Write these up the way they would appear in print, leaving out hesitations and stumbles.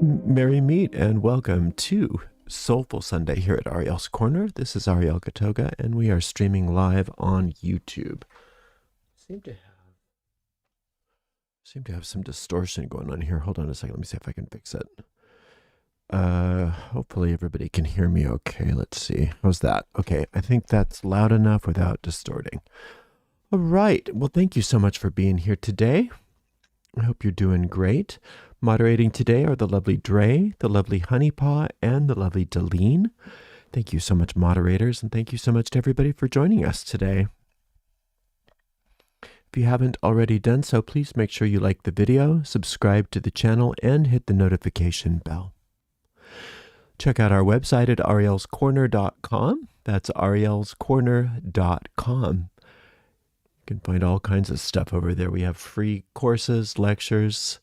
Merry meet and welcome to Soulful Sunday here at Ariel's Corner. This is Ariel Gatoga, and we are streaming live on YouTube. Seem to have some distortion going on here. Hold on a second. Let me see if I can fix it. Hopefully everybody can hear me okay. Let's see. How's that? Okay, I think that's loud enough without distorting. All right. Well, thank you so much for being here today. I hope you're doing great. Moderating today are the lovely Dre, the lovely Honeypaw, and the lovely Deline. Thank you so much, moderators, and thank you so much to everybody for joining us today. If you haven't already done so, please make sure you like the video, subscribe to the channel, and hit the notification bell. Check out our website at arielscorner.com. That's arielscorner.com. You can find all kinds of stuff over there. We have free courses, lectures,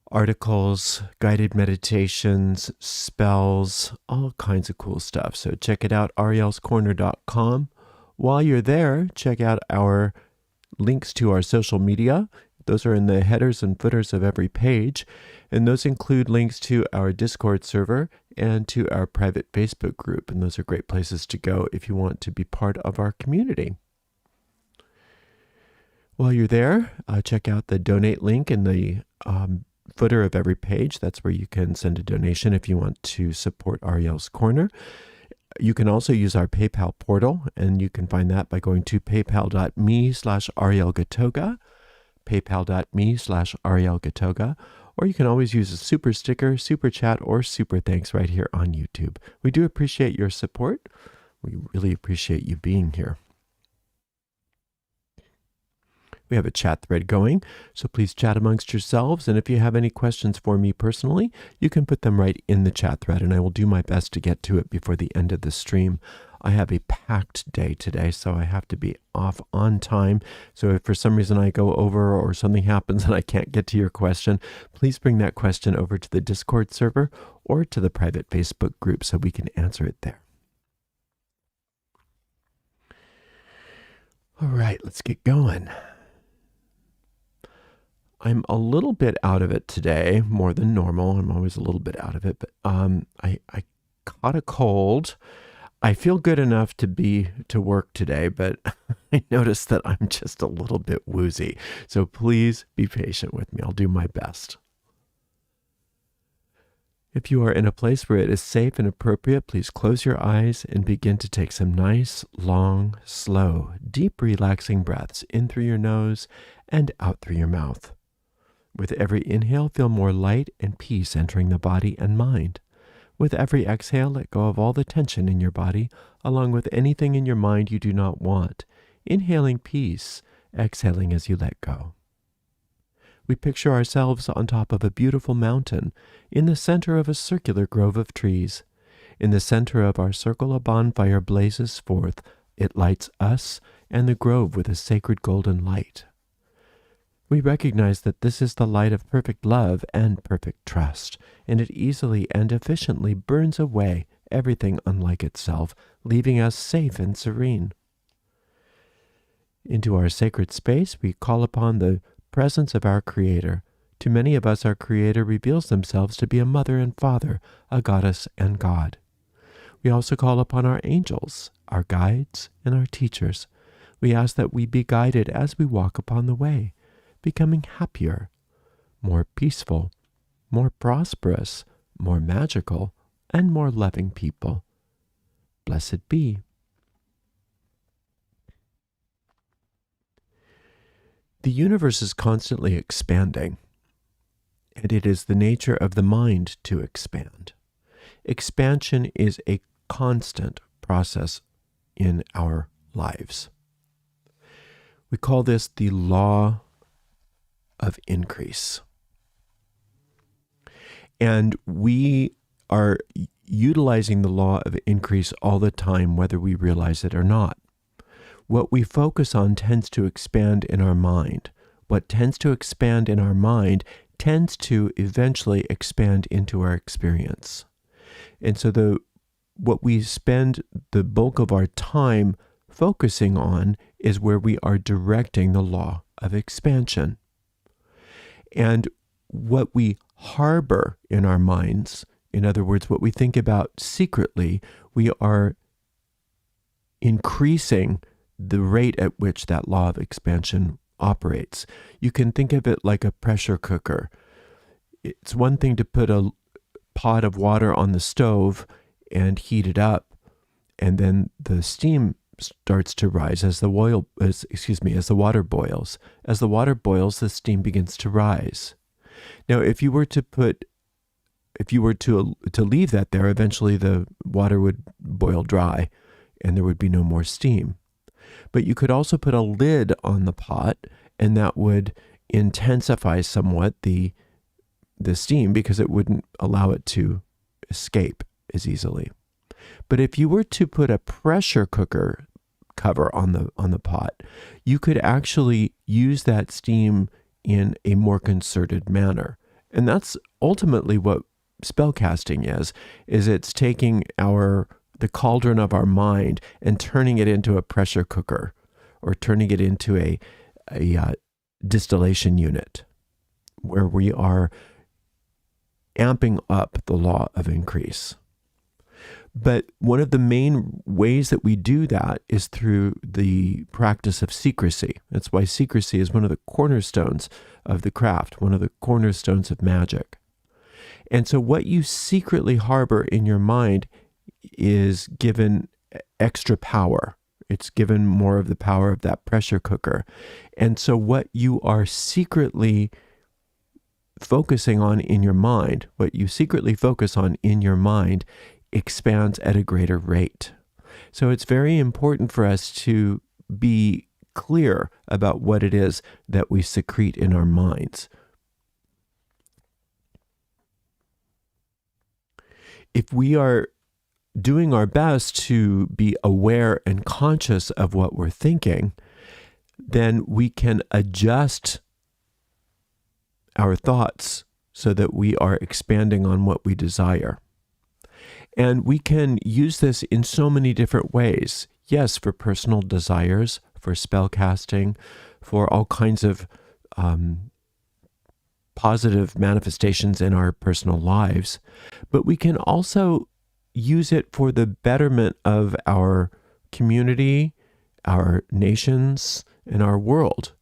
articles, guided meditations, spells, all kinds of cool stuff. So check it out, arielscorner.com. While you're there, check out our links to our social media. Those are in the headers and footers of every page. And those include links to our Discord server and to our private Facebook group. And those are great places to go if you want to be part of our community. While you're there, check out the donate link in the footer of every page. That's where you can send a donation if you want to support Ariel's Corner. You can also use our PayPal portal, and you can find that by going to paypal.me/arielgatoga, paypal.me/arielgatoga, or you can always use a super sticker, super chat, or super thanks right here on YouTube. We do appreciate your support. We really appreciate you being here. We have a chat thread going, so please chat amongst yourselves. And if you have any questions for me personally, you can put them right in the chat thread, and I will do my best to get to it before the end of the stream. I have a packed day today, so I have to be off on time. So if for some reason I go over or something happens and I can't get to your question, please bring that question over to the Discord server or to the private Facebook group so we can answer it there. All right, let's get going. I'm a little bit out of it today, more than normal. I'm always a little bit out of it, but I caught a cold. I feel good enough to work today, but I noticed that I'm just a little bit woozy. So please be patient with me. I'll do my best. If you are in a place where it is safe and appropriate, please close your eyes and begin to take some nice, long, slow, deep, relaxing breaths in through your nose and out through your mouth. With every inhale, feel more light and peace entering the body and mind. With every exhale, let go of all the tension in your body, along with anything in your mind you do not want. Inhaling peace, exhaling as you let go. We picture ourselves on top of a beautiful mountain, in the center of a circular grove of trees. In the center of our circle, a bonfire blazes forth. It lights us and the grove with a sacred golden light. We recognize that this is the light of perfect love and perfect trust, and it easily and efficiently burns away everything unlike itself, leaving us safe and serene. Into our sacred space, we call upon the presence of our Creator. To many of us, our Creator reveals themselves to be a mother and father, a goddess and God. We also call upon our angels, our guides, and our teachers. We ask that we be guided as we walk upon the way, becoming happier, more peaceful, more prosperous, more magical, and more loving people. Blessed be. The universe is constantly expanding, and it is the nature of the mind to expand. Expansion is a constant process in our lives. We call this the law of increase. And we are utilizing the law of increase all the time, whether we realize it or not. What we focus on tends to expand in our mind. What tends to expand in our mind tends to eventually expand into our experience. And so what we spend the bulk of our time focusing on is where we are directing the law of expansion. And what we harbor in our minds, in other words, what we think about secretly, we are increasing the rate at which that law of expansion operates. You can think of it like a pressure cooker. It's one thing to put a pot of water on the stove and heat it up, and then the steam starts to rise as the water boils. As the water boils, the steam begins to rise. Now, if you were to leave that there, eventually the water would boil dry and there would be no more steam. But you could also put a lid on the pot, and that would intensify somewhat the steam because it wouldn't allow it to escape as easily. But if you were to put a pressure cooker cover on the pot, you could actually use that steam in a more concerted manner. And that's ultimately what spellcasting is it's taking the cauldron of our mind and turning it into a pressure cooker, or turning it into a distillation unit where we are amping up the law of increase. But one of the main ways that we do that is through the practice of secrecy. That's why secrecy is one of the cornerstones of the craft, one of the cornerstones of magic. And so what you secretly harbor in your mind is given extra power. It's given more of the power of that pressure cooker. And so what you are secretly focusing on in your mind, expands at a greater rate. So it's very important for us to be clear about what it is that we secrete in our minds. If we are doing our best to be aware and conscious of what we're thinking, then we can adjust our thoughts so that we are expanding on what we desire. And we can use this in so many different ways. Yes, for personal desires, for spell casting, for all kinds of positive manifestations in our personal lives. But we can also use it for the betterment of our community, our nations, and our world.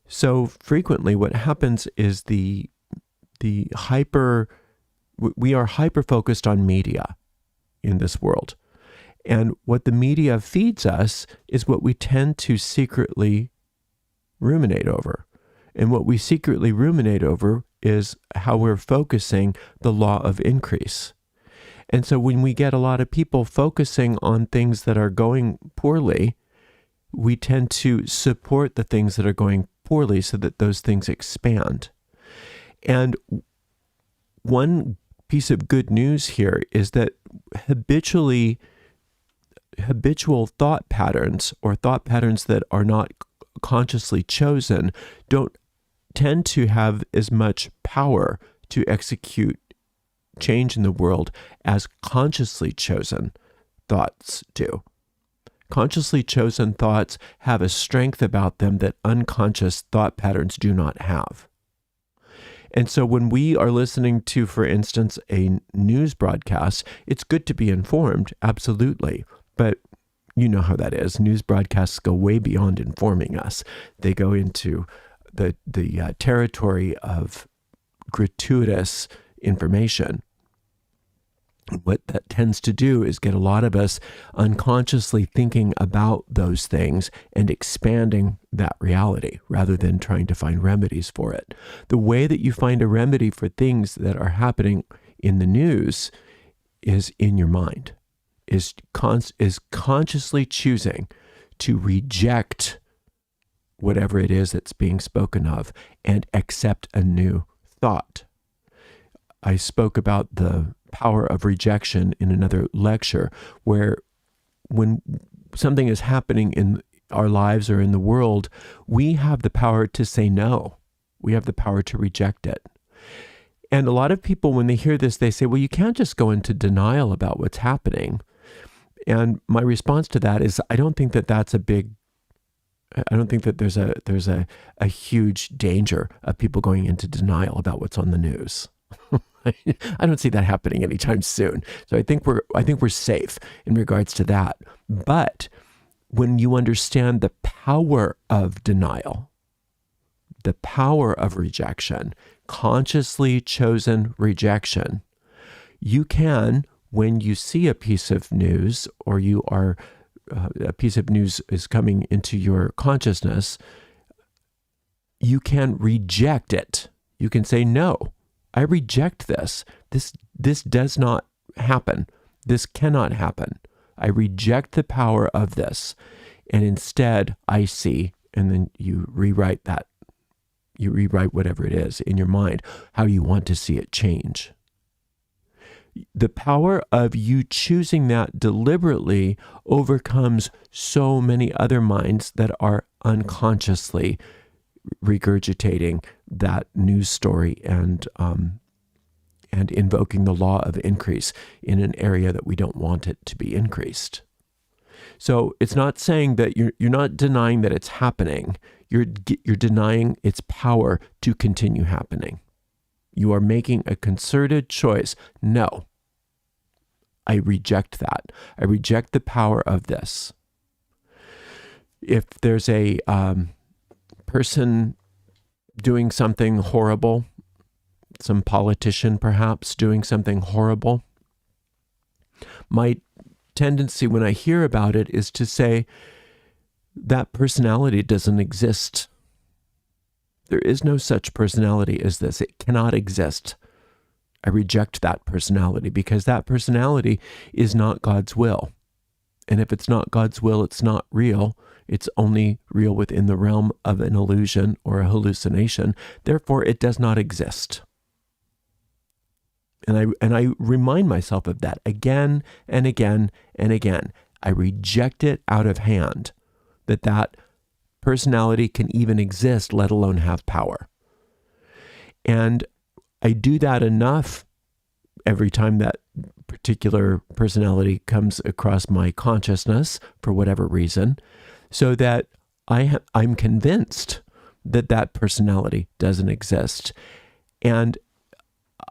So frequently what happens is we are hyper-focused on media in this world. And what the media feeds us is what we tend to secretly ruminate over. And what we secretly ruminate over is how we're focusing the law of increase. And so when we get a lot of people focusing on things that are going poorly, we tend to support the things that are going poorly so that those things expand. And one piece of good news here is that habitual thought patterns, or thought patterns that are not consciously chosen, don't tend to have as much power to execute change in the world as consciously chosen thoughts do. Consciously chosen thoughts have a strength about them that unconscious thought patterns do not have. And so when we are listening to, for instance, a news broadcast, it's good to be informed, absolutely. But you know how that is. News broadcasts go way beyond informing us. They go into the territory of gratuitous information. What that tends to do is get a lot of us unconsciously thinking about those things and expanding that reality rather than trying to find remedies for it. The way that you find a remedy for things that are happening in the news is in your mind, is consciously choosing to reject whatever it is that's being spoken of and accept a new thought. I spoke about the power of rejection in another lecture, where when something is happening in our lives or in the world, we have the power to say no. We have the power to reject it. And a lot of people, when they hear this, they say, well, you can't just go into denial about what's happening. And my response to that is, I don't think that that's a big I don't think that there's a huge danger of people going into denial about what's on the news. I don't see that happening anytime soon. So I think we're safe in regards to that. But when you understand the power of denial, the power of rejection, consciously chosen rejection, you can, when you see a piece of news or a piece of news is coming into your consciousness, you can reject it. You can say, no, I reject this. This does not happen. This cannot happen. I reject the power of this. And instead, I see, and then you rewrite that. You rewrite whatever it is in your mind, how you want to see it change. The power of you choosing that deliberately overcomes so many other minds that are unconsciously regurgitating that news story and invoking the law of increase in an area that we don't want it to be increased. So it's not saying that you're not denying that it's happening. You're denying its power to continue happening. You are making a concerted choice. No, I reject that. I reject the power of this. If there's a person doing something horrible, some politician perhaps doing something horrible, my tendency when I hear about it is to say, that personality doesn't exist. There is no such personality as this. It cannot exist. I reject that personality because that personality is not God's will. And if it's not God's will, it's not real. It's only real within the realm of an illusion or a hallucination. Therefore, it does not exist. And I remind myself of that again and again and again. I reject it out of hand, that personality can even exist, let alone have power. And I do that enough every time that particular personality comes across my consciousness for whatever reason, so that I'm convinced that that personality doesn't exist. And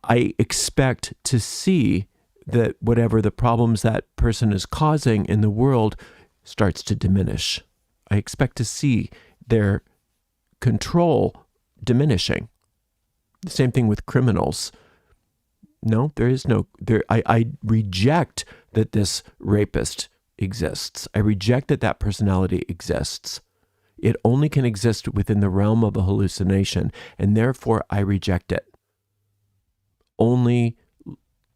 I expect to see that whatever the problems that person is causing in the world starts to diminish. I expect to see their control diminishing. The same thing with criminals. No, there is no, I reject that this rapist exists. I reject that that personality exists. It only can exist within the realm of a hallucination, and therefore I reject it. Only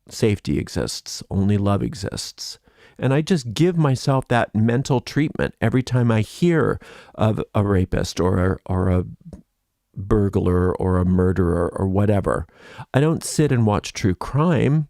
safety exists. Only love exists. And I just give myself that mental treatment every time I hear of a rapist or a burglar or a murderer or whatever. I don't sit and watch true crime.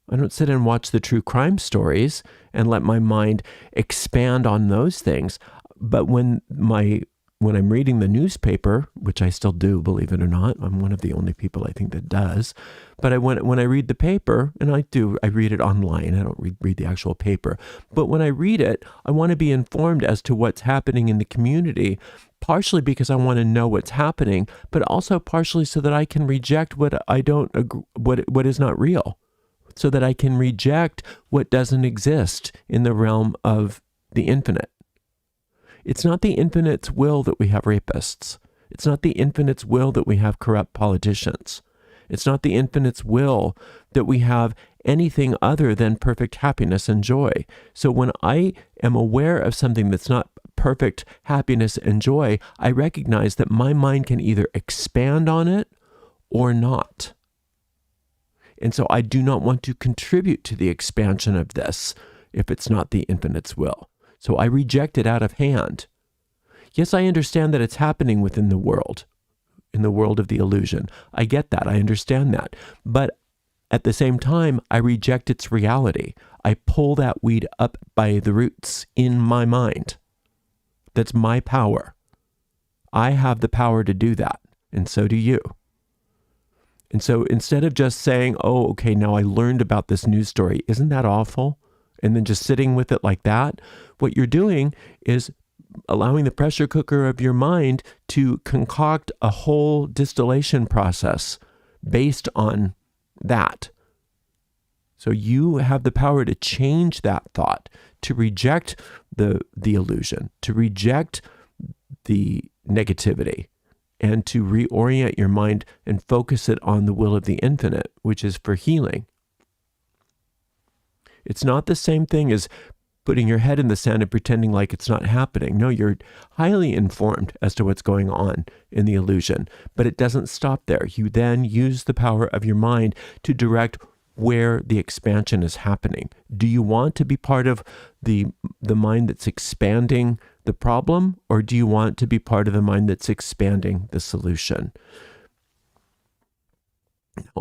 I don't sit and watch the true crime stories and let my mind expand on those things. But when I'm reading the newspaper, which I still do, believe it or not, I'm one of the only people I think that does. But when I read the paper, and I read it online. I don't read the actual paper. But when I read it, I want to be informed as to what's happening in the community, partially because I want to know what's happening, but also partially so that I can reject what is not real, so that I can reject what doesn't exist in the realm of the infinite. It's not the infinite's will that we have rapists. It's not the infinite's will that we have corrupt politicians. It's not the infinite's will that we have anything other than perfect happiness and joy. So when I am aware of something that's not perfect happiness and joy, I recognize that my mind can either expand on it or not. And so I do not want to contribute to the expansion of this if it's not the infinite's will. So I reject it out of hand. Yes, I understand that it's happening within the world, in the world of the illusion. I get that. I understand that. But at the same time, I reject its reality. I pull that weed up by the roots in my mind. That's my power. I have the power to do that, and so do you. And so instead of just saying, oh, okay, now I learned about this news story, isn't that awful? And then just sitting with it like that, what you're doing is allowing the pressure cooker of your mind to concoct a whole distillation process based on that. So you have the power to change that thought, to reject the illusion, to reject the negativity, and to reorient your mind and focus it on the will of the infinite, which is for healing. It's not the same thing as putting your head in the sand and pretending like it's not happening. No, you're highly informed as to what's going on in the illusion, but it doesn't stop there. You then use the power of your mind to direct where the expansion is happening. Do you want to be part of the mind that's expanding the problem, or do you want to be part of the mind that's expanding the solution?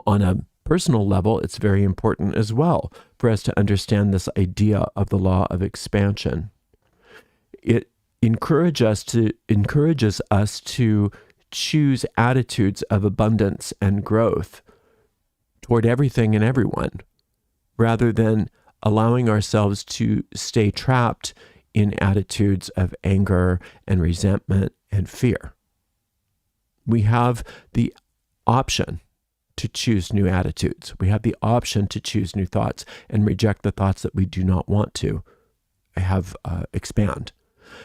On a personal level, it's very important as well for us to understand this idea of the law of expansion. It encourages us to choose attitudes of abundance and growth toward everything and everyone, rather than allowing ourselves to stay trapped in attitudes of anger and resentment and fear. We have the option to choose new attitudes. We have the option to choose new thoughts and reject the thoughts that we do not want to have expand.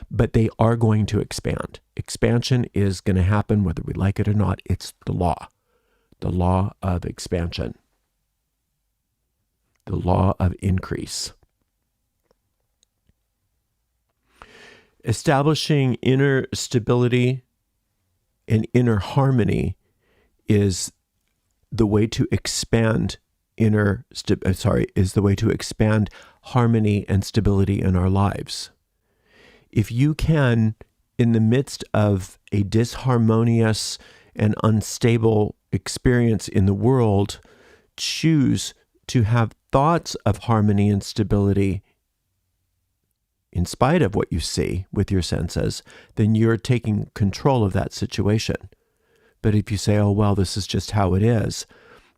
But they are going to expand. Expansion is going to happen whether we like it or not. It's the law of expansion, the law of increase. Establishing inner stability and inner harmony is the way to expand is the way to expand harmony and stability in our lives. If you can, in the midst of a disharmonious and unstable experience in the world, choose to have thoughts of harmony and stability in spite of what you see with your senses, then you're taking control of that situation. But if you say, oh, well, this is just how it is,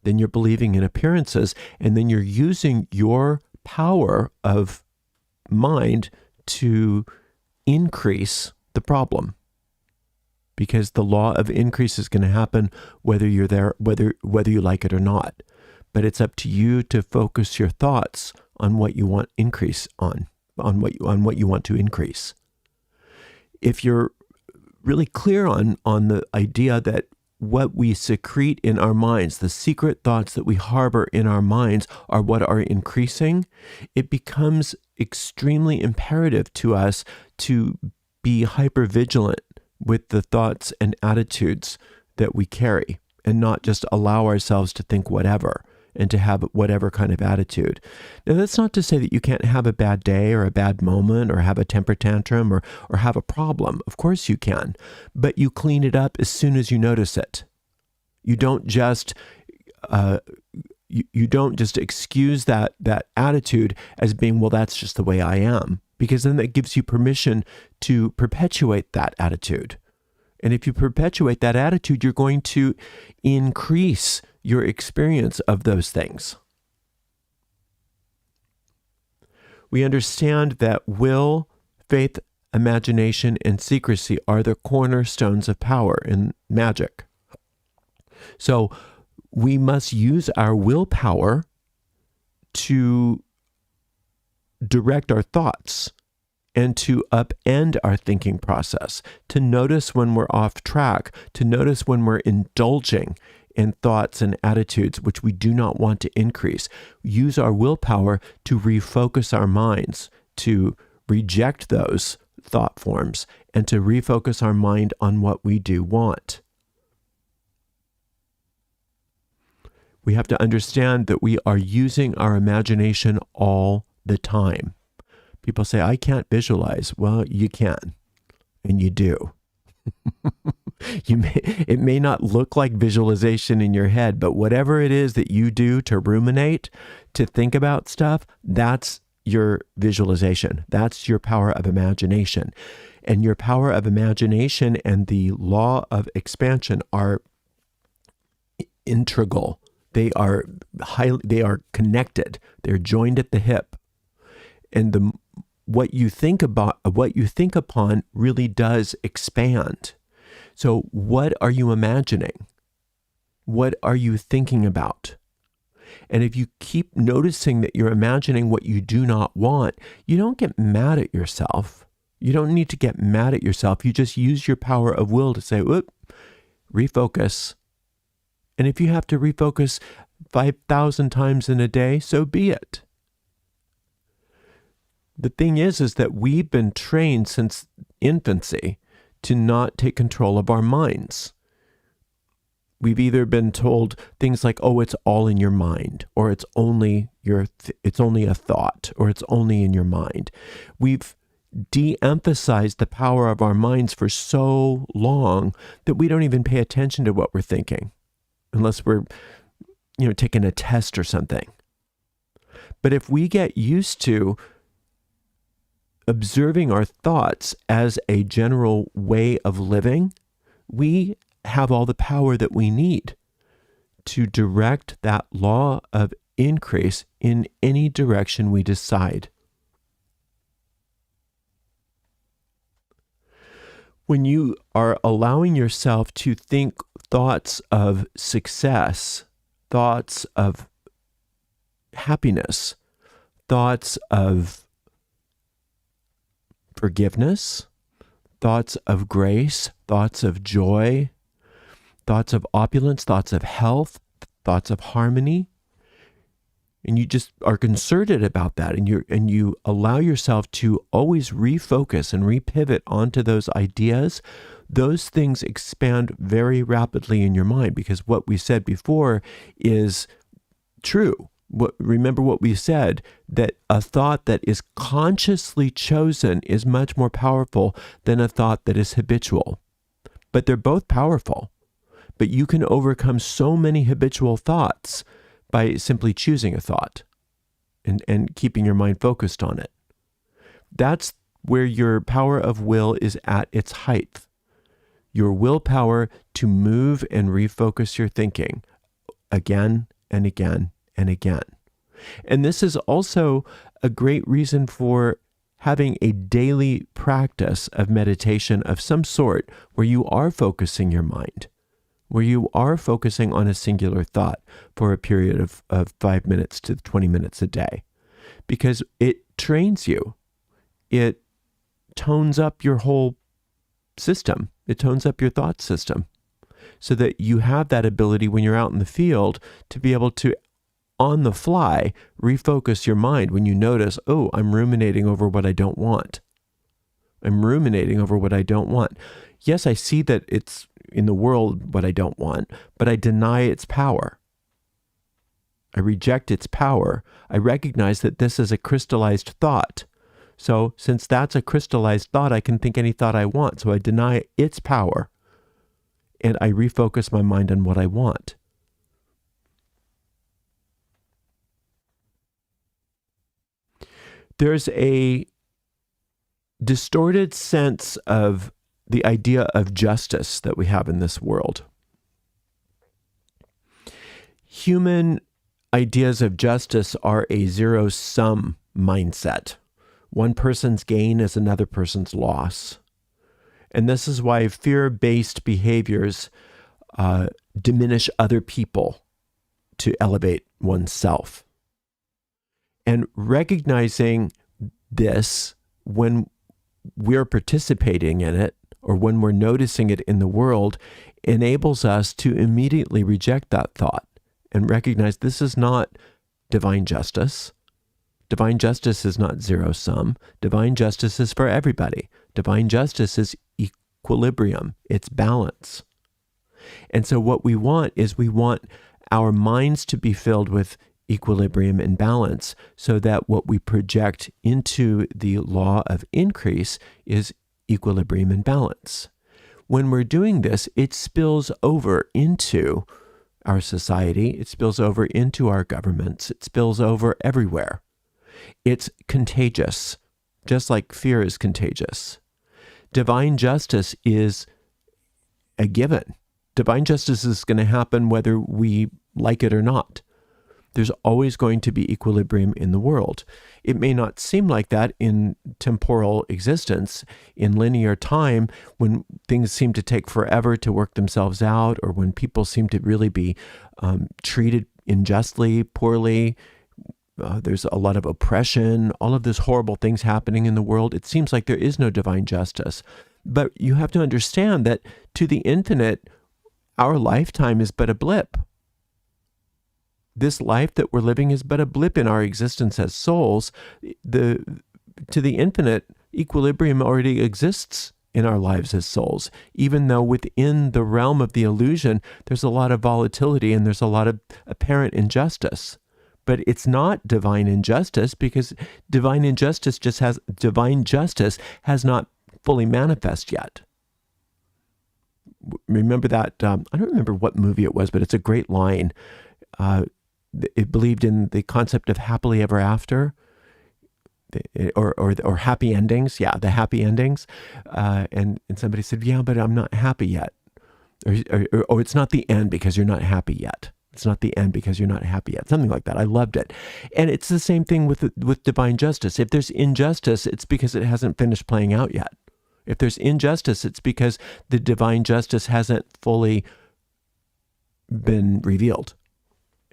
then you're believing in appearances, and then you're using your power of mind to increase the problem. Because the law of increase is going to happen whether you're there, whether you like it or not. But it's up to you to focus your thoughts on what you want increase on what you want to increase. If you're really clear on the idea that what we secrete in our minds, the secret thoughts that we harbor in our minds, are what are increasing, it becomes extremely imperative to us to be hypervigilant with the thoughts and attitudes that we carry, and not just allow ourselves to think whatever and to have whatever kind of attitude. Now, that's not to say that you can't have a bad day or a bad moment or have a temper tantrum or have a problem. Of course you can, but you clean it up as soon as you notice it. You don't just you don't just excuse that attitude as being, well, that's just the way I am, because then that gives you permission to perpetuate that attitude. And if you perpetuate that attitude, you're going to increase your experience of those things. We understand that will, faith, imagination, and secrecy are the cornerstones of power in magic. So we must use our willpower to direct our thoughts and to upend our thinking process, to notice when we're off track, to notice when we're indulging in thoughts and attitudes which we do not want to increase. Use our willpower to refocus our minds, to reject those thought forms, and to refocus our mind on what we do want. We have to understand that we are using our imagination all the time. People say, I can't visualize. Well, you can, and you do. It may not look like visualization in your head, but whatever it is that you do to ruminate, to think about stuff, that's your visualization. That's your power of imagination. And your power of imagination and the law of expansion are integral. They are connected. They're joined at the hip. And the what you think upon really does expand. So what are you imagining? What are you thinking about? And if you keep noticing that you're imagining what you do not want, you don't get mad at yourself. You don't need to get mad at yourself. You just use your power of will to say, whoop, refocus. And if you have to refocus 5,000 times in a day, so be it. The thing is that we've been trained since infancy to not take control of our minds. We've either been told things like, oh, it's all in your mind, or it's only a thought, or it's only in your mind. We've de-emphasized the power of our minds for so long that we don't even pay attention to what we're thinking, unless we're, taking a test or something. But if we get used to observing our thoughts as a general way of living, we have all the power that we need to direct that law of increase in any direction we decide. When you are allowing yourself to think thoughts of success, thoughts of happiness, thoughts of forgiveness, thoughts of grace, thoughts of joy, thoughts of opulence, thoughts of health, thoughts of harmony, and you just are concerted about that, and you allow yourself to always refocus and repivot onto those ideas, those things expand very rapidly in your mind, because what we said before is true. Remember what we said, that a thought that is consciously chosen is much more powerful than a thought that is habitual. But they're both powerful. But you can overcome so many habitual thoughts by simply choosing a thought and keeping your mind focused on it. That's where your power of will is at its height. Your willpower to move and refocus your thinking again and again and again. And this is also a great reason for having a daily practice of meditation of some sort where you are focusing your mind, where you are focusing on a singular thought for a period of 5 minutes to 20 minutes a day, because it trains you. It tones up your whole system. It tones up your thought system so that you have that ability when you're out in the field to be able to, on the fly, refocus your mind when you notice, oh, I'm ruminating over what I don't want. I'm ruminating over what I don't want. Yes, I see that it's in the world what I don't want, but I deny its power. I reject its power. I recognize that this is a crystallized thought. So since that's a crystallized thought, I can think any thought I want. So I deny its power and I refocus my mind on what I want. There's a distorted sense of the idea of justice that we have in this world. Human ideas of justice are a zero-sum mindset. One person's gain is another person's loss. And this is why fear-based behaviors diminish other people to elevate oneself. And recognizing this when we're participating in it, or when we're noticing it in the world, enables us to immediately reject that thought and recognize this is not divine justice. Divine justice is not zero-sum. Divine justice is for everybody. Divine justice is equilibrium. It's balance. And so what we want is we want our minds to be filled with equilibrium and balance so that what we project into the law of increase is equilibrium and balance. When we're doing this, it spills over into our society. It spills over into our governments. It spills over everywhere. It's contagious, just like fear is contagious. Divine justice is a given. Divine justice is going to happen whether we like it or not. There's always going to be equilibrium in the world. It may not seem like that in temporal existence, in linear time, when things seem to take forever to work themselves out, or when people seem to really be treated unjustly, poorly. There's a lot of oppression, all of these horrible things happening in the world. It seems like there is no divine justice. But you have to understand that to the infinite, our lifetime is but a blip. This life that we're living is but a blip in our existence as souls. To the infinite, equilibrium already exists in our lives as souls, even though within the realm of the illusion, there's a lot of volatility and there's a lot of apparent injustice. But it's not divine injustice, because divine justice has not fully manifest yet. Remember that, I don't remember what movie it was, but it's a great line. It believed in the concept of happily ever after, or happy endings. Yeah, the happy endings. And somebody said, yeah, but I'm not happy yet. Or it's not the end because you're not happy yet. It's not the end because you're not happy yet. Something like that. I loved it. And it's the same thing with divine justice. If there's injustice, it's because it hasn't finished playing out yet. If there's injustice, it's because the divine justice hasn't fully been revealed.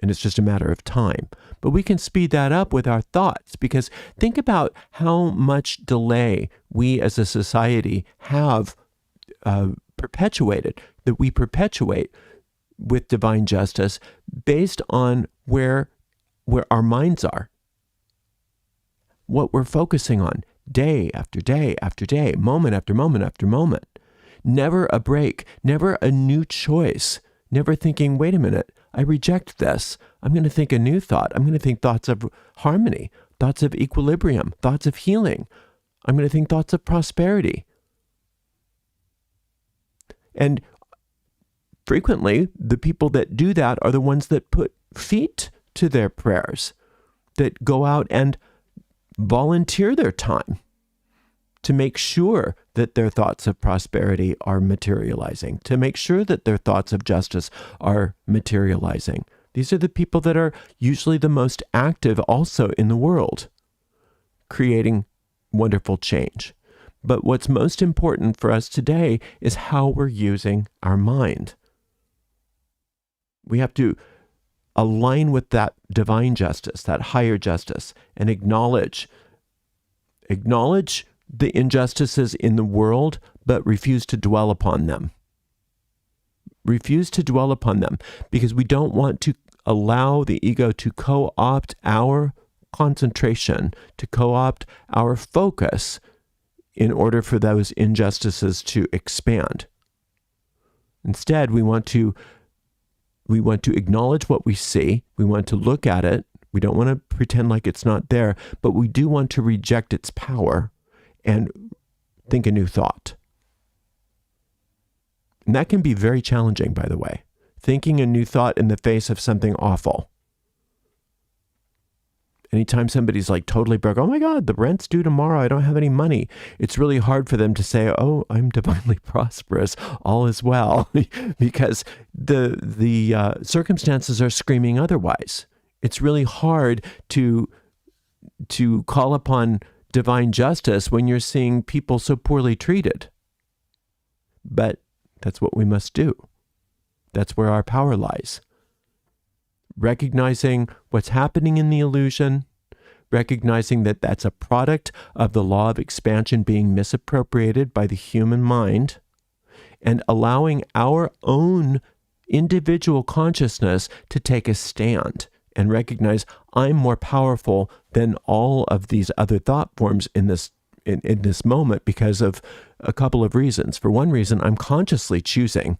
And it's just a matter of time. But we can speed that up with our thoughts, because think about how much delay we as a society have perpetuated, that we perpetuate with divine justice based on where our minds are, what we're focusing on day after day after day, moment after moment after moment. Never a break, never a new choice, never thinking, wait a minute, I reject this. I'm going to think a new thought. I'm going to think thoughts of harmony, thoughts of equilibrium, thoughts of healing. I'm going to think thoughts of prosperity. And frequently, the people that do that are the ones that put feet to their prayers, that go out and volunteer their time to make sure that their thoughts of prosperity are materializing, to make sure that their thoughts of justice are materializing. These are the people that are usually the most active also in the world, creating wonderful change. But what's most important for us today is how we're using our mind. We have to align with that divine justice, that higher justice, and acknowledge the injustices in the world, but refuse to dwell upon them. Refuse to dwell upon them, because we don't want to allow the ego to co-opt our concentration, to co-opt our focus in order for those injustices to expand. Instead, we want to acknowledge what we see. We want to look at it. We don't want to pretend like it's not there, but we do want to reject its power and think a new thought. And that can be very challenging, by the way. Thinking a new thought in the face of something awful. Anytime somebody's like totally broke, oh my God, the rent's due tomorrow, I don't have any money. It's really hard for them to say, oh, I'm divinely prosperous, all is well, because the circumstances are screaming otherwise. It's really hard to call upon divine justice when you're seeing people so poorly treated. But that's what we must do. That's where our power lies. Recognizing what's happening in the illusion, recognizing that that's a product of the law of expansion being misappropriated by the human mind, and allowing our own individual consciousness to take a stand and recognize I'm more powerful than all of these other thought forms in this moment because of a couple of reasons. For one reason, I'm consciously choosing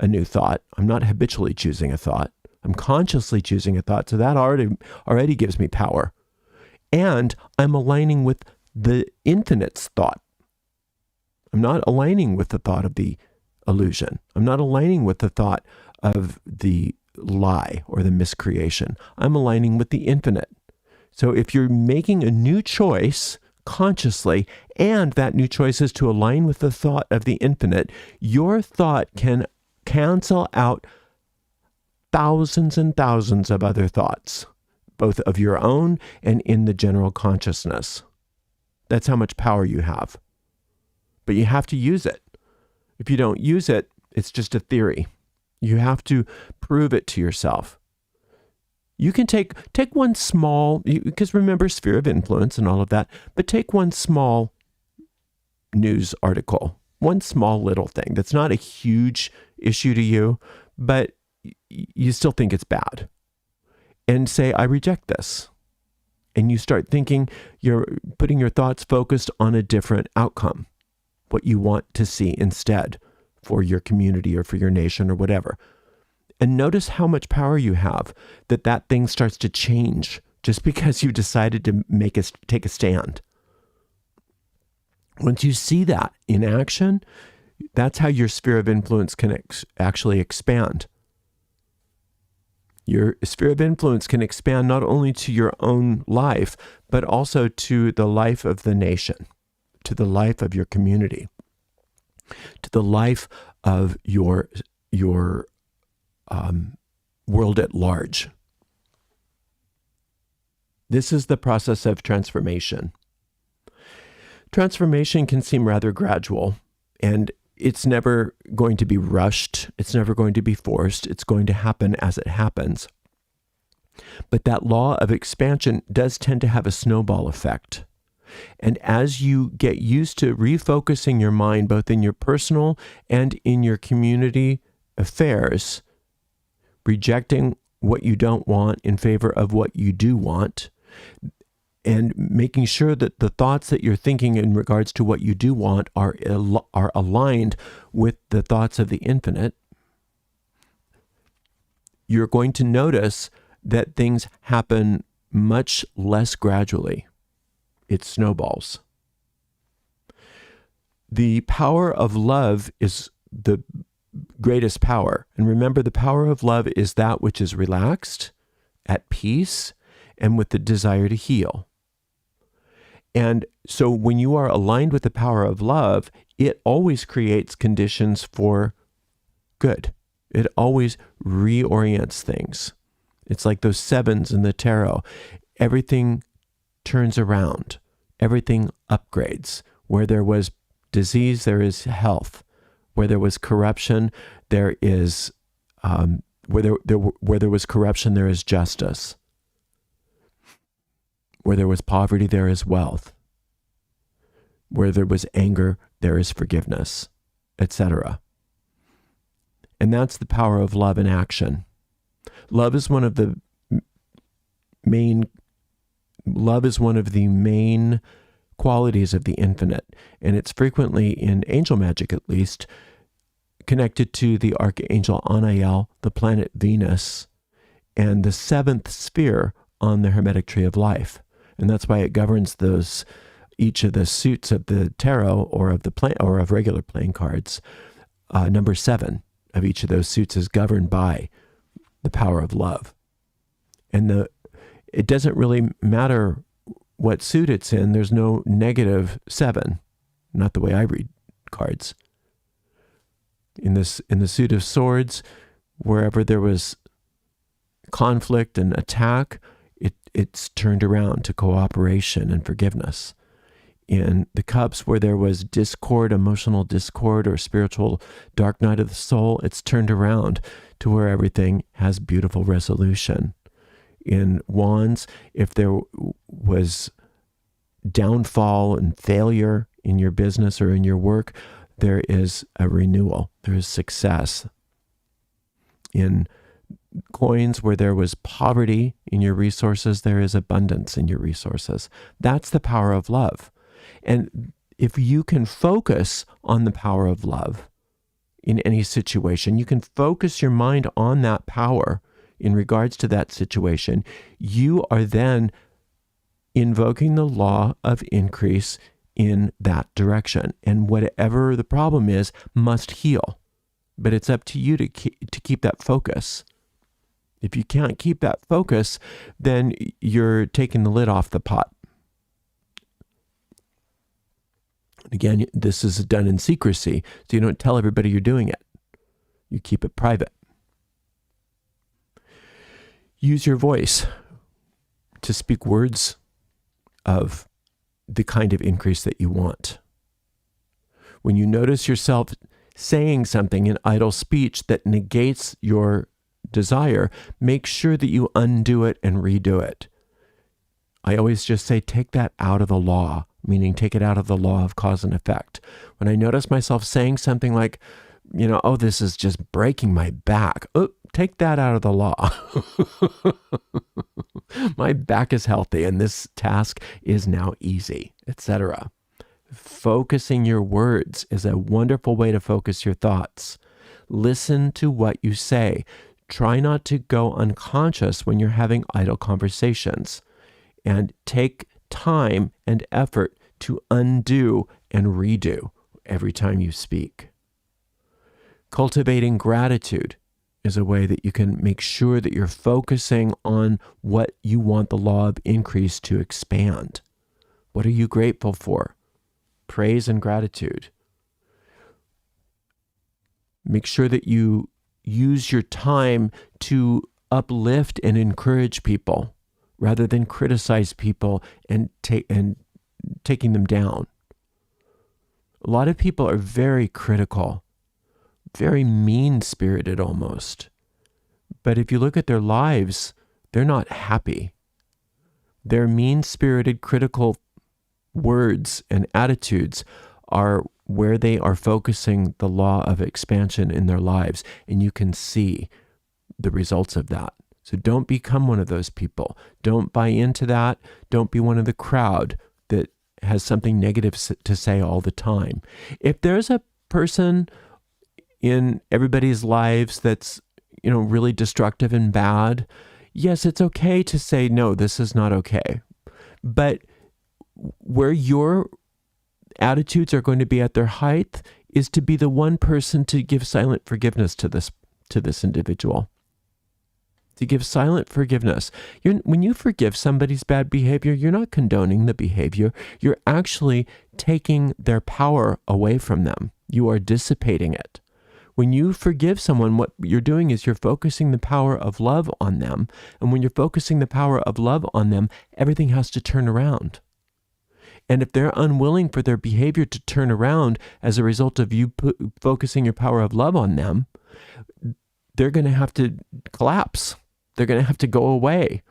a new thought. I'm not habitually choosing a thought. I'm consciously choosing a thought, so that already gives me power. And I'm aligning with the infinite's thought. I'm not aligning with the thought of the illusion. I'm not aligning with the thought of the lie or the miscreation. I'm aligning with the infinite. So if you're making a new choice consciously, and that new choice is to align with the thought of the infinite, your thought can cancel out thousands and thousands of other thoughts both of your own and in the general consciousness. That's how much power you have. But you have to use it. If you don't use it, it's just a theory. You have to prove it to yourself. You can take one small, because remember sphere of influence and all of that, but take one small news article, one small little thing that's not a huge issue to you, but you still think it's bad. And say, I reject this. And you start thinking, you're putting your thoughts focused on a different outcome, what you want to see instead for your community or for your nation or whatever. And notice how much power you have, that thing starts to change just because you decided to take a stand. Once you see that in action, that's how your sphere of influence can actually expand. Your sphere of influence can expand not only to your own life, but also to the life of the nation, to the life of your community, to the life of your world at large. This is the process of transformation. Transformation can seem rather gradual, and it's never going to be rushed. It's never going to be forced. It's going to happen as it happens. But that law of expansion does tend to have a snowball effect. And as you get used to refocusing your mind, both in your personal and in your community affairs, rejecting what you don't want in favor of what you do want, and making sure that the thoughts that you're thinking in regards to what you do want are aligned with the thoughts of the infinite, you're going to notice that things happen much less gradually. It snowballs. The power of love is the greatest power. And remember, the power of love is that which is relaxed, at peace, and with the desire to heal. And so when you are aligned with the power of love, it always creates conditions for good. It always reorients things. It's like those sevens in the tarot. Everything turns around. Everything upgrades. Where there was disease, there is health. Where there was corruption, there is where there was corruption, there is justice. Where there was poverty, there is wealth. Where there was anger, there is forgiveness, etc. And that's the power of love in action. Love is one of the main qualities of the infinite, and it's frequently, in angel magic at least, connected to the archangel Anael, the planet Venus, and the seventh sphere on the Hermetic Tree of Life. And that's why it governs each of the suits of the tarot or of regular playing cards. Number 7 of each of those suits is governed by the power of love. And it doesn't really matter what suit it's in. There's no -7, not the way I read cards. In the suit of swords, wherever there was conflict and attack, it's turned around to cooperation and forgiveness. In the cups, where there was discord, emotional discord, or spiritual dark night of the soul, it's turned around to where everything has beautiful resolution. In wands, if there was downfall and failure in your business or in your work, there is a renewal. There is success. In coins, where there was poverty in your resources, there is abundance in your resources. That's the power of love. And if you can focus on the power of love in any situation, you can focus your mind on that power in regards to that situation, you are then invoking the law of increase in that direction. And whatever the problem is must heal. But it's up to you to keep that focus. If you can't keep that focus, then you're taking the lid off the pot. Again, this is done in secrecy, so you don't tell everybody you're doing it. You keep it private. Use your voice. to speak words of the kind of increase that you want. When you notice yourself saying something in idle speech that negates your desire, make sure that you undo it and redo it. I always just say, take that out of the law, meaning take it out of the law of cause and effect. When I notice myself saying something like, oh, this is just breaking my back. Oh, take that out of the law. My back is healthy and this task is now easy, etc. Focusing your words is a wonderful way to focus your thoughts. Listen to what you say. Try not to go unconscious when you're having idle conversations. And take time and effort to undo and redo every time you speak. Cultivating gratitude is a way that you can make sure that you're focusing on what you want the law of increase to expand. What are you grateful for? Praise and gratitude. Make sure that you use your time to uplift and encourage people rather than criticize people and taking them down. A lot of people are very critical, very mean-spirited almost. But if you look at their lives, they're not happy. Their mean-spirited, critical words and attitudes are where they are focusing the law of expansion in their lives, and you can see the results of that. So don't become one of those people. Don't buy into that. Don't be one of the crowd that has something negative to say all the time. If there's a person in everybody's lives that's, really destructive and bad, yes, it's okay to say, no, this is not okay. But where your attitudes are going to be at their height is to be the one person to give silent forgiveness to this individual. To give silent forgiveness. When you forgive somebody's bad behavior, you're not condoning the behavior. You're actually taking their power away from them. You are dissipating it. When you forgive someone, what you're doing is you're focusing the power of love on them. And when you're focusing the power of love on them, everything has to turn around. And if they're unwilling for their behavior to turn around as a result of you focusing your power of love on them, they're going to have to collapse. They're going to have to go away.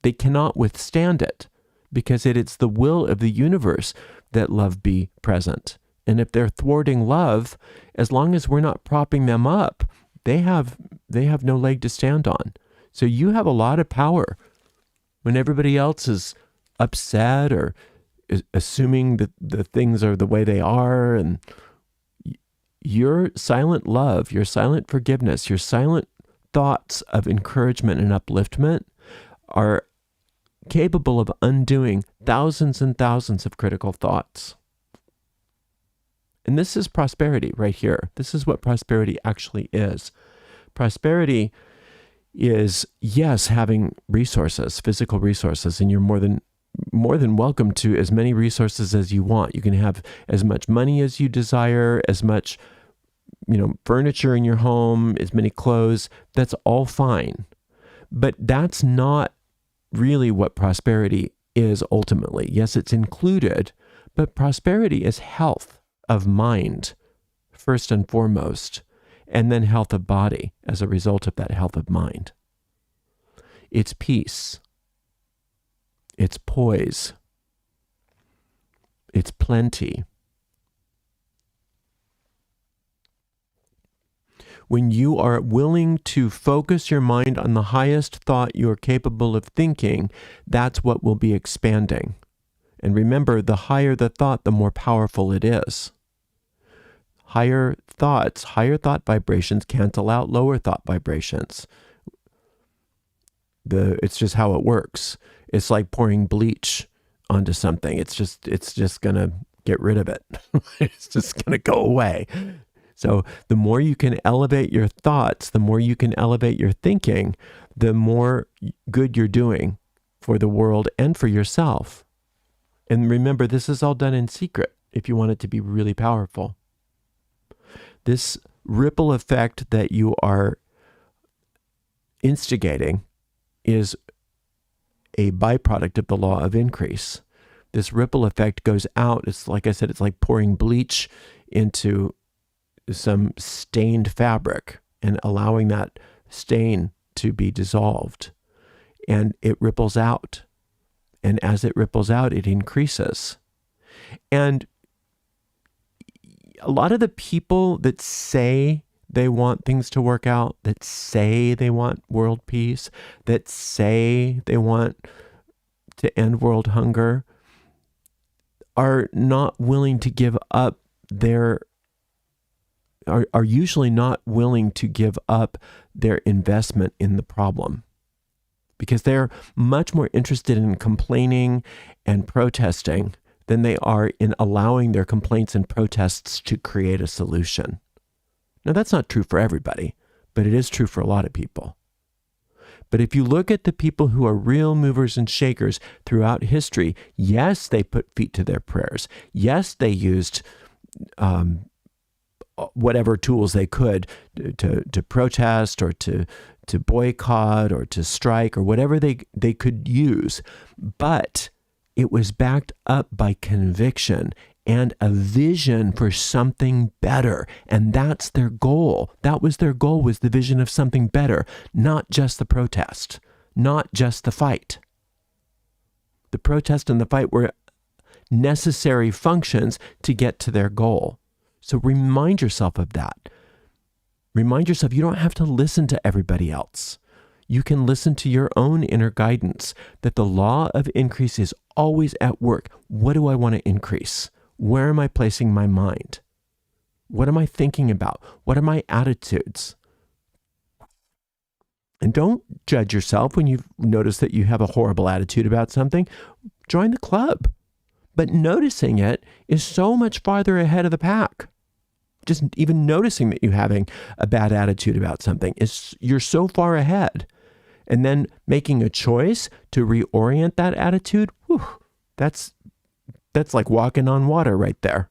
They cannot withstand it because it is the will of the universe that love be present. And if they're thwarting love, as long as we're not propping them up, they have no leg to stand on. So you have a lot of power. When everybody else is upset or is assuming that the things are the way they are, and your silent love, your silent forgiveness, your silent thoughts of encouragement and upliftment are capable of undoing thousands and thousands of critical thoughts. And this is prosperity right here. This is what prosperity actually is. Prosperity is, yes, having resources, physical resources, and you're more than welcome to as many resources as you want. You can have as much money as you desire, as much furniture in your home, as many clothes. That's all fine. But that's not really what prosperity is ultimately. Yes, it's included, but prosperity is health of mind, first and foremost, and then health of body as a result of that health of mind. It's peace. It's poise. It's plenty. When you are willing to focus your mind on the highest thought you're capable of thinking, that's what will be expanding. And remember, the higher the thought, the more powerful it is. Higher thought vibrations cancel out lower thought vibrations. It's just how it works. It's like pouring bleach onto something. It's just going to get rid of it. It's just going to go away. So the more you can elevate your thoughts, the more you can elevate your thinking, the more good you're doing for the world and for yourself. And remember, this is all done in secret if you want it to be really powerful. This ripple effect that you are instigating is a byproduct of the law of increase. This ripple effect goes out. It's like I said, it's like pouring bleach into some stained fabric and allowing that stain to be dissolved. And it ripples out. And as it ripples out, it increases. And a lot of the people that say they want things to work out, that say they want world peace, that say they want to end world hunger, are not willing to give up are usually not willing to give up their investment in the problem, because they're much more interested in complaining and protesting than they are in allowing their complaints and protests to create a solution. Now, that's not true for everybody, but it is true for a lot of people. But if you look at the people who are real movers and shakers throughout history, yes, they put feet to their prayers. Yes, they used whatever tools they could to protest or to boycott or to strike or whatever they could use. But it was backed up by conviction and a vision for something better. And that's their goal. That was their goal, was the vision of something better, not just the protest, not just the fight. The protest and the fight were necessary functions to get to their goal. So remind yourself of that. Remind yourself you don't have to listen to everybody else. You can listen to your own inner guidance, that the law of increase is always at work. What do I want to increase? Where am I placing my mind? What am I thinking about? What are my attitudes? And don't judge yourself when you notice that you have a horrible attitude about something. Join the club. But noticing it is so much farther ahead of the pack. Just even noticing that you're having a bad attitude about something you're so far ahead. And then making a choice to reorient that attitude, that's like walking on water right there.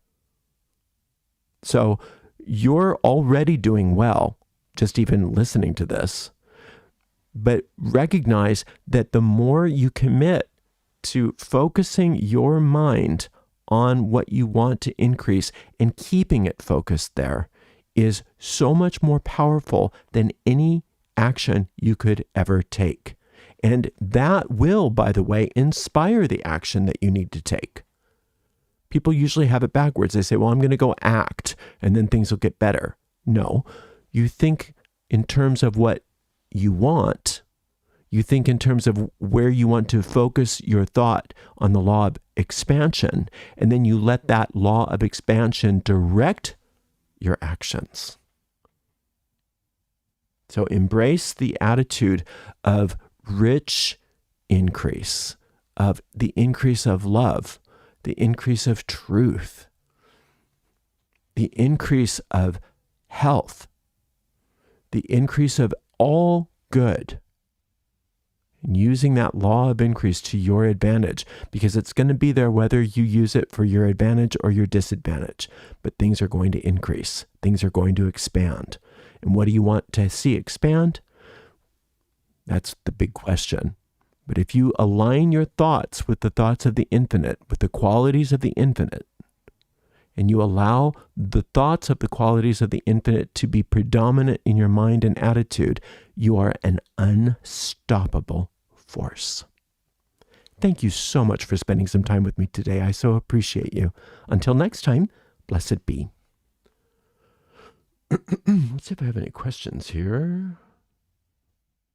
So you're already doing well, just even listening to this. But recognize that the more you commit to focusing your mind on what you want to increase and keeping it focused there is so much more powerful than any action you could ever take. And that will, by the way, inspire the action that you need to take. People usually have it backwards. They say, well, I'm going to go act and then things will get better. No, you think in terms of what you want. You think in terms of where you want to focus your thought on the law of expansion, and then you let that law of expansion direct your actions. So embrace the attitude of rich increase, of the increase of love, the increase of truth, the increase of health, the increase of all good. And using that law of increase to your advantage, because it's going to be there whether you use it for your advantage or your disadvantage. But things are going to increase. Things are going to expand. And what do you want to see expand? That's the big question. But if you align your thoughts with the thoughts of the infinite, with the qualities of the infinite, and you allow the thoughts of the qualities of the infinite to be predominant in your mind and attitude, you are an unstoppable force. Thank you so much for spending some time with me today. I so appreciate you. Until next time, blessed be. Let's see if I have any questions here.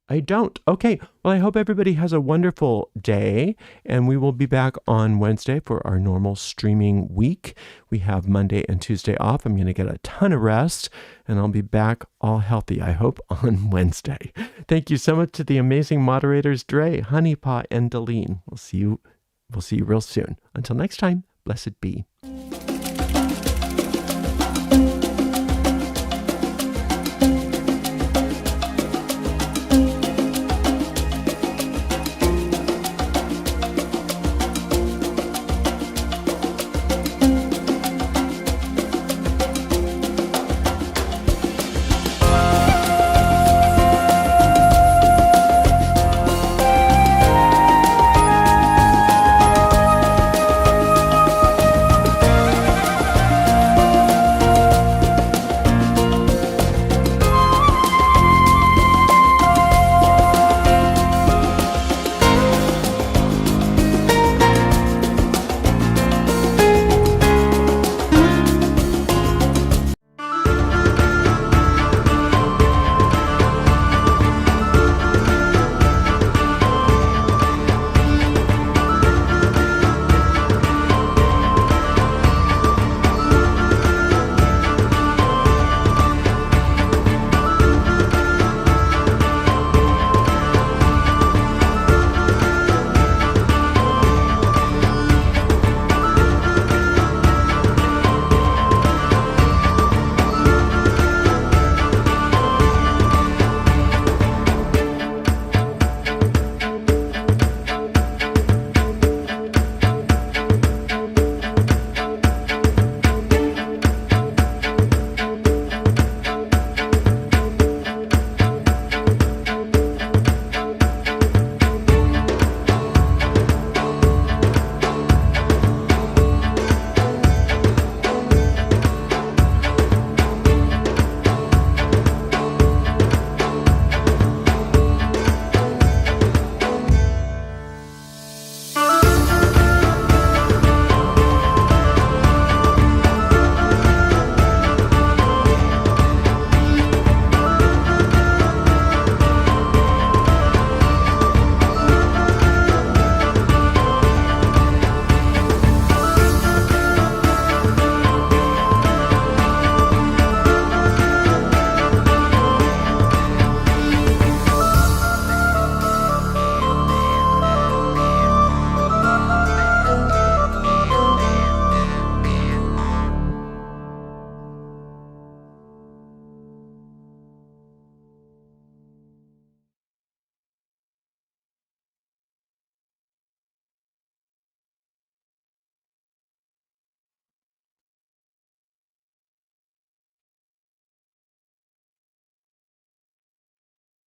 I don't. Okay. Well, I hope everybody has a wonderful day, and we will be back on Wednesday for our normal streaming week. We have Monday and Tuesday off. I'm going to get a ton of rest, and I'll be back all healthy, I hope, on Wednesday. Thank you so much to the amazing moderators, Dre, Honeypot, and Deline. We'll see you real soon. Until next time, blessed be.